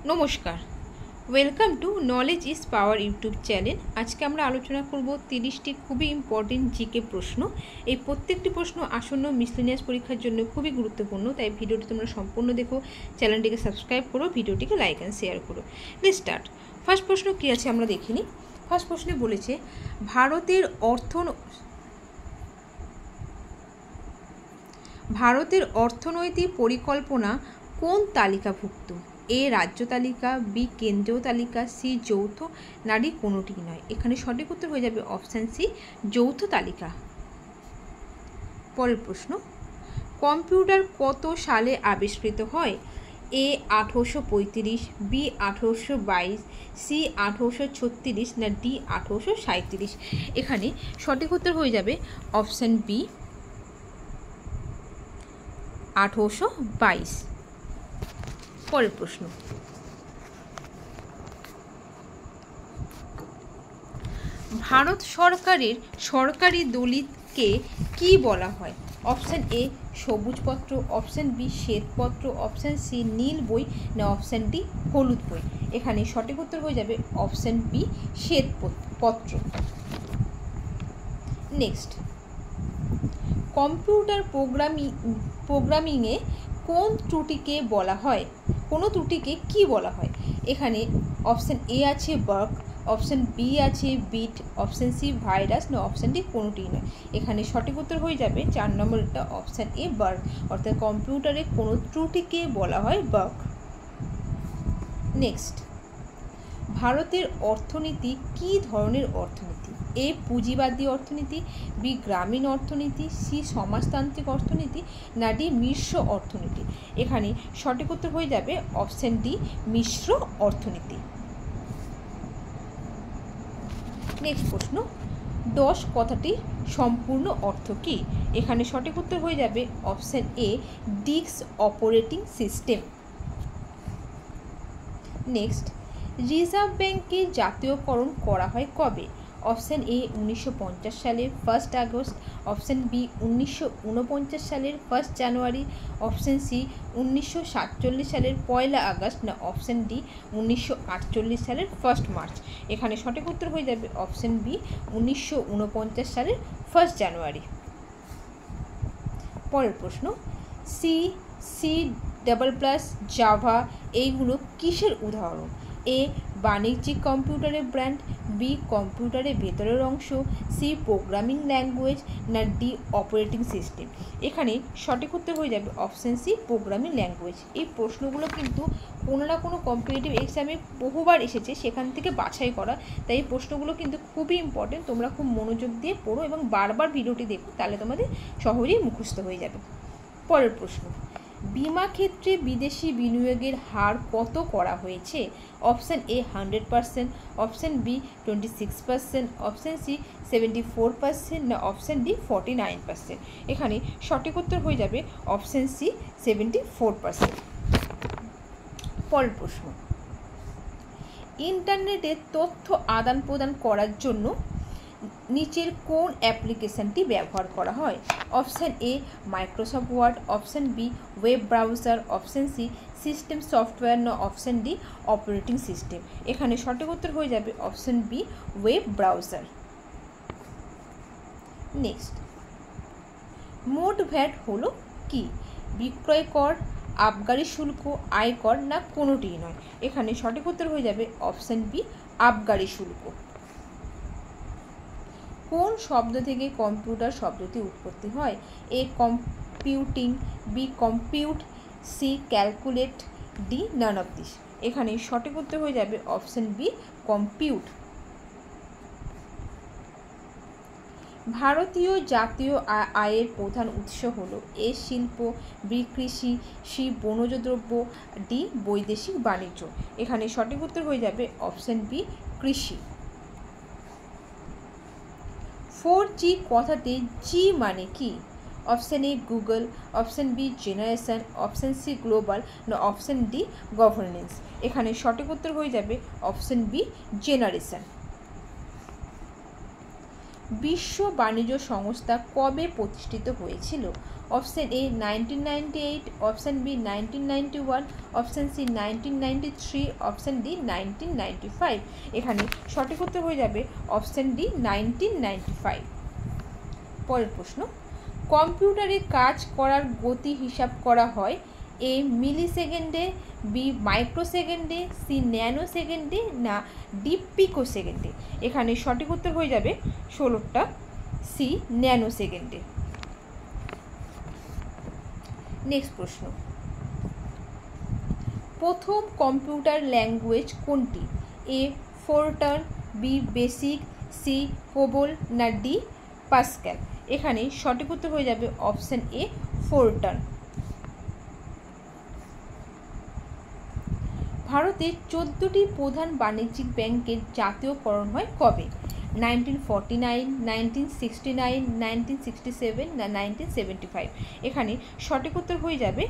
নমস্কার, welcome to knowledge is power YouTube channel. আজকে আমরা আলোচনা করব 30টি খুবই ইম্পর্টেন্ট জিকে প্রশ্ন। এই প্রত্যেকটি প্রশ্ন আসন্ন মিসলেনিয়াস পরীক্ষার জন্য খুবই গুরুত্বপূর্ণ, তাই ভিডিওটি তোমরা সম্পূর্ণ দেখো, চ্যানেলটিকে সাবস্ক্রাইব করো, ভিডিওটিকে লাইক অ্যান্ড শেয়ার করো। Let's start. ফার্স্ট প্রশ্ন কী আছে আমরা দেখিনি। ফার্স্ট প্রশ্নে বলেছে ভারতের অর্থনৈতিক পরিকল্পনা কোন তালিকাভুক্ত? এ রাজ্য তালিকা, বি কেন্দ্রীয় তালিকা, সি যৌথ, নারী কোনোটি নয়। এখানে সঠিক উত্তর হয়ে যাবে অপশান সি, যৌথ তালিকা। পরের প্রশ্ন, কম্পিউটার কত সালে আবিষ্কৃত হয়? এ 1835, বি 1822, সি 1836, না ডি 1837। এখানে সঠিক উত্তর হয়ে যাবে অপশান বি, 1822। পরের প্রশ্ন, ভারত সরকারের সরকারি দলিলকে কি বলা হয়? অপশান এ সবুজপত্র, অপশান বি শ্বেতপত্র, অপশান সি নীল বই, না অপশান ডি হলুদ বই। এখানে সঠিক উত্তর হয়ে যাবে অপশান বি, শ্বেতপত্র। নেক্সট, কম্পিউটার প্রোগ্রামিংয়ে কোন ত্রুটিকে বলা হয়? কোনো ত্রুটিকে কি বলা হয়? এখানে অপশান এ আছে বাগ, অপশান বি আছে বিট, অপশান সি ভাইরাস, না অপশান ডি কোনোটিই নয়। এখানে সঠিক উত্তর হয়ে যাবে 4 নম্বরটা অপশান এ বাগ, অর্থাৎ কম্পিউটারে কোনো ত্রুটিকে বলা হয় বাগ। নেক্সট, ভারতের অর্থনীতি কী ধরনের অর্থনীতি? এ পুঁজিবাদী অর্থনীতি, বি গ্রামীণ অর্থনীতি, সি সমাজতান্ত্রিক অর্থনীতি, না ডি মিশ্র অর্থনীতি। এখানে সঠিক উত্তর হয়ে যাবে অপশান ডি, মিশ্র অর্থনীতি। নেক্সট প্রশ্ন, ডস কথাটির সম্পূর্ণ অর্থ কী? এখানে সঠিক উত্তর হয়ে যাবে option A, disk operating system. Next, reserve ব্যাঙ্কের জাতীয়করণ করা হয় কবে? অপশান এ 1950 সালের 1 আগস্ট, অপশান বি 1949 সালের 1 জানুয়ারি, অপশান সি 1947 সালের 1 আগস্ট, না অপশান ডি 1948 সালের 1 মার্চ। এখানে সঠিক উত্তর হয়ে যাবে অপশান বি, 1949 সালের 1 জানুয়ারি। পরের প্রশ্ন, C, C double plus, Java এইগুলো কিসের উদাহরণ? এ বাণিজ্যিক কম্পিউটারের ব্র্যান্ড, বি কম্পিউটারের ভেতরের অংশ, সি প্রোগ্রামিং ল্যাঙ্গুয়েজ, না ডি অপারেটিং সিস্টেম। এখানে সঠিক উত্তর হয়ে যাবে অপশান সি প্রোগ্রামিং ল্যাঙ্গুয়েজ। এই প্রশ্নগুলো কিন্তু কোনো না কোনো কম্পিটিটিভ এক্সামে বহুবার এসেছে, সেখান থেকে বাছাই করা, তাই এই প্রশ্নগুলো কিন্তু খুবই ইম্পর্টেন্ট। তোমরা খুব মনোযোগ দিয়ে পড়ো এবং বারবার ভিডিওটি দেখো, তাহলে তোমাদের সহজেই মুখস্থ হয়ে যাবে। পরের প্রশ্ন, বিমা ক্ষেত্রে বিদেশি বিনিয়োগের হার কত করা হয়েছে? Option A 100%, option B 26%, option C 74%, না অপশান ডি 49%। এখানে সঠিক উত্তর হয়ে যাবে অপশান সি 74%। পরের প্রশ্ন, ইন্টারনেটে তথ্য আদান প্রদান করার জন্য নিচের কোন অ্যাপ্লিকেশানটি ব্যবহার করা হয়? Option A Microsoft Word, option B web browser, option C system software, না অপশান ডি অপারেটিং সিস্টেম। এখানে সঠিক উত্তর হয়ে যাবে option B web browser. Next, মোট ভ্যাট হলো কি? বিক্রয় কর, আবগারি শুল্ক, আয়কর, না কোনোটিই নয়। এখানে সঠিক উত্তর হয়ে যাবে অপশান বি আবগারি শুল্ক। কোন শব্দ থেকে কম্পিউটার শব্দটি উৎপত্তি হয়? A computing, B compute, C calculate, D none of this. এখানে সঠিক উত্তর হয়ে যাবে অপশান বি কম্পিউট। ভারতীয় জাতীয় আয়ের প্রধান উৎস হলো এ শিল্প, বি কৃষি, সি বনজ দ্রব্য, ডি বৈদেশিক বাণিজ্য। এখানে সঠিক উত্তর হয়ে যাবে অপশান বি কৃষি। 4G কথাতে জি মানে কি? Option A Google, option B generation, option C global, না অপশান ডি গভর্নেন্স। এখানে সঠিক উত্তর হয়ে যাবে অপশান বি জেনারেশন। বিশ্ব বাণিজ্য সংস্থা কবে প্রতিষ্ঠিত হয়েছিল? Option A 1998, option B 1991, option C 1993, option D 1995। এখানে সঠিক উত্তর হয়ে যাবে অপশান ডি 1995। পরের প্রশ্ন, কম্পিউটারে কাজ করার গতি হিসাব করা হয় এ মিলি সেকেন্ডে, বি মাইক্রো সেকেন্ডে, সি ন্যানো সেকেন্ডে, না ডি পিকো সেকেন্ডে। এখানে সঠিক উত্তর হয়ে যাবে 16টা সি ন্যানো সেকেন্ডে। নেক্সট প্রশ্ন, প্রথম কম্পিউটার ল্যাঙ্গুয়েজ কোনটি? এ ফোরটার্ন, বি বেসিক, সি কোবল, না ডি পাস্ক্যাল। এখানে সঠিক উত্তর হয়ে যাবে অপশান এ ফোরটার্ন। ভারতে 14টি প্রধান বাণিজ্যিক ব্যাংকের জাতীয়করণ হয় কবে? 1949, 1969, 1967, না 1975। এখানে সঠিক উত্তর হয়ে যাবে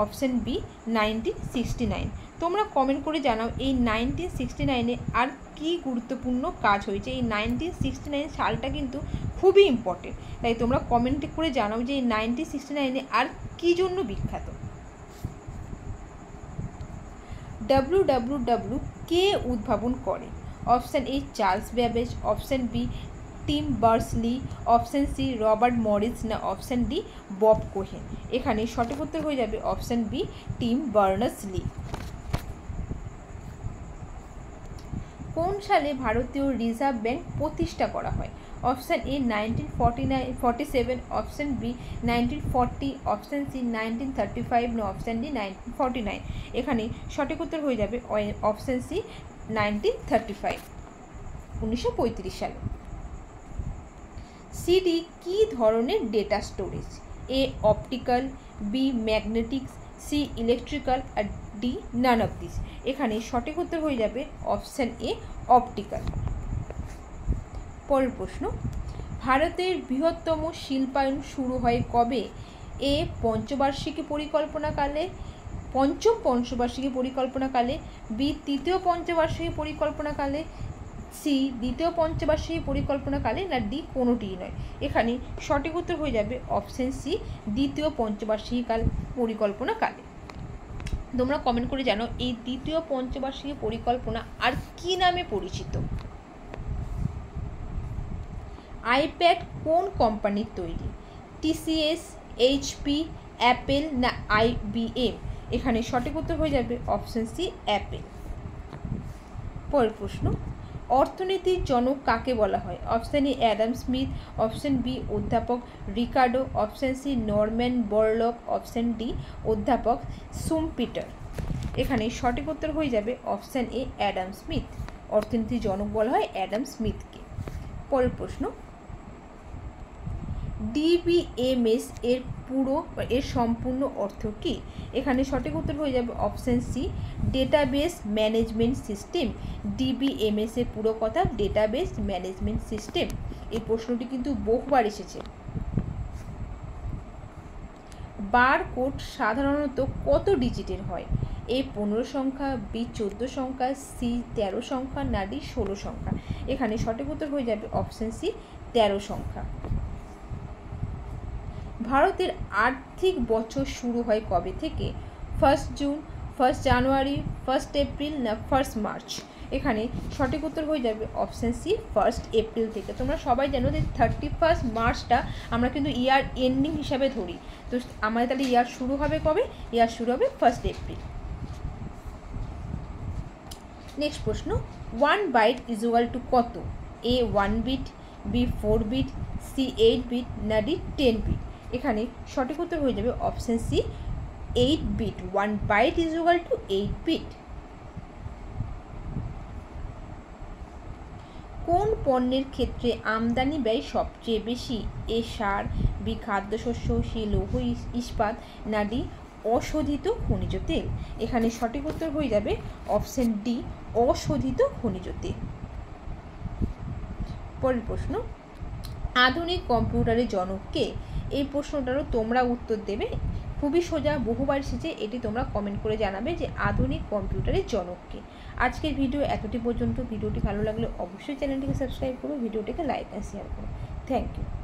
অপশান বি 1969। তোমরা কমেন্ট করে জানাও এই 1969-এ আর কি গুরুত্বপূর্ণ কাজ হয়েছে। এই 1969 সালটা কিন্তু খুবই ইম্পর্টেন্ট, তাই তোমরা কমেন্ট করে জানাও যে এই 1969-এ আর কী জন্য বিখ্যাত। WWW কে উদ্ভাবন করে? Option A Charles Babbage, option B Tim Berners-Lee, option C Robert Morris, না অপশান ডি বব কোহেন। এখানে সঠিক উত্তর হয়ে যাবে অপশান বি টিম বার্নস-লি। কোন সালে ভারতীয় রিজার্ভ ব্যাংক প্রতিষ্ঠা করা হয়? Option A 1947, option B 1940, option C 1935, না অপশান ডি 1949। এখানে সঠিক উত্তর হয়ে যাবে অপশান সি 1935, 1935 সালে। সিডি কী ধরনের data storage? A optical, B magnetics, C electrical, আর ডি নান অফ দিস। এখানে সঠিক উত্তর হয়ে যাবে অপশান এ অপটিক্যাল। পরের প্রশ্ন, ভারতের বৃহত্তম শিল্পায়ন শুরু হয় কবে? এ পঞ্চবার্ষিকী পরিকল্পনাকালে, পঞ্চম পঞ্চবার্ষিকী পরিকল্পনাকালে, বি তৃতীয় পঞ্চবার্ষিকী পরিকল্পনাকালে, সি দ্বিতীয় পঞ্চবার্ষিকী পরিকল্পনাকালে, না ডি কোনোটিই নয়। এখানে সঠিক উত্তর হয়ে যাবে অপশান সি দ্বিতীয় পঞ্চবার্ষিকী পরিকল্পনাকালে। তোমরা কমেন্ট করে জানো এই দ্বিতীয় পঞ্চবার্ষিকী পরিকল্পনা আর কি নামে পরিচিত? আইপ্যাড কোন কোম্পানির তৈরি? TCS, HP, অ্যাপেল, না IBM। এখানে সঠিক উত্তর হয়ে যাবে অপশান সি অ্যাপেল। পরের প্রশ্ন, অর্থনীতির জনক কাকে বলা হয়? Option A Adam Smith, option B অধ্যাপক Ricardo, option C Norman Borlaug, option D অধ্যাপক সুম্পিটার। এখানে সঠিক উত্তর হয়ে যাবে অপশান এ অ্যাডাম স্মিথ। অর্থনীতির জনক বলা হয় অ্যাডাম স্মিথকে। পরের প্রশ্ন, DBMS এর সম্পূর্ণ অর্থ কী? এখানে সঠিক উত্তর হয়ে যাবে option C database management system. DBMS এর পুরো কথা ডেটাবেস ম্যানেজমেন্ট সিস্টেম। এই প্রশ্নটি কিন্তু বহুবার এসেছে। বারকোড সাধারণত কত ডিজিটের হয়? এ 15 সংখ্যা, বি 14 সংখ্যা, সি 13 সংখ্যা, না ডি 16 সংখ্যা। এখানে সঠিক উত্তর হয়ে যাবে অপশান সি 13 সংখ্যা। ভারতের আর্থিক বছর শুরু হয় কবে থেকে? 1 জুন, 1 জানুয়ারি, 1 এপ্রিল, না 1 মার্চ। এখানে সঠিক উত্তর হয়ে যাবে অপশান সি 1 এপ্রিল থেকে। তোমরা সবাই জানো যে 31 মার্চটা আমরা কিন্তু ইয়ার এন্ডিং হিসাবে ধরি। তো আমাদের তাহলে ইয়ার শুরু হবে কবে? ইয়ার শুরু হবে 1 এপ্রিল। নেক্সট প্রশ্ন, 1 বাইট ইজ ইকুয়াল টু কত? A 1 bit, B 4 bit, C 8 bit, না ডি 10 বিট। এখানে সঠিক উত্তর হয়ে যাবে option C 8 bit. 1 byte is equal to 8 bit. কোন পণ্যের ক্ষেত্রে আমদানি ব্যয় সবচেয়ে বেশি? এ সার, বি খাদ্যশস্য, সি লৌহ ইস্পাত, না ডি অশোধিত খনিজ তেল। এখানে সঠিক উত্তর হয়ে যাবে অপশান ডি অশোধিত খনিজ তেল। পরের প্রশ্ন, আধুনিক কম্পিউটারের জনক কে? এই প্রশ্নটারও তোমরা উত্তর দেবে, খুবই সোজা, বহুবার এসেছে। এটি তোমরা কমেন্ট করে জানাবে যে আধুনিক কম্পিউটারের জনক কে। আজকের ভিডিও এতটি পর্যন্ত। ভিডিওটি ভালো লাগলে অবশ্যই চ্যানেলটিকে সাবস্ক্রাইব করো, ভিডিওটিকে লাইক আর শেয়ার করো। Thank you.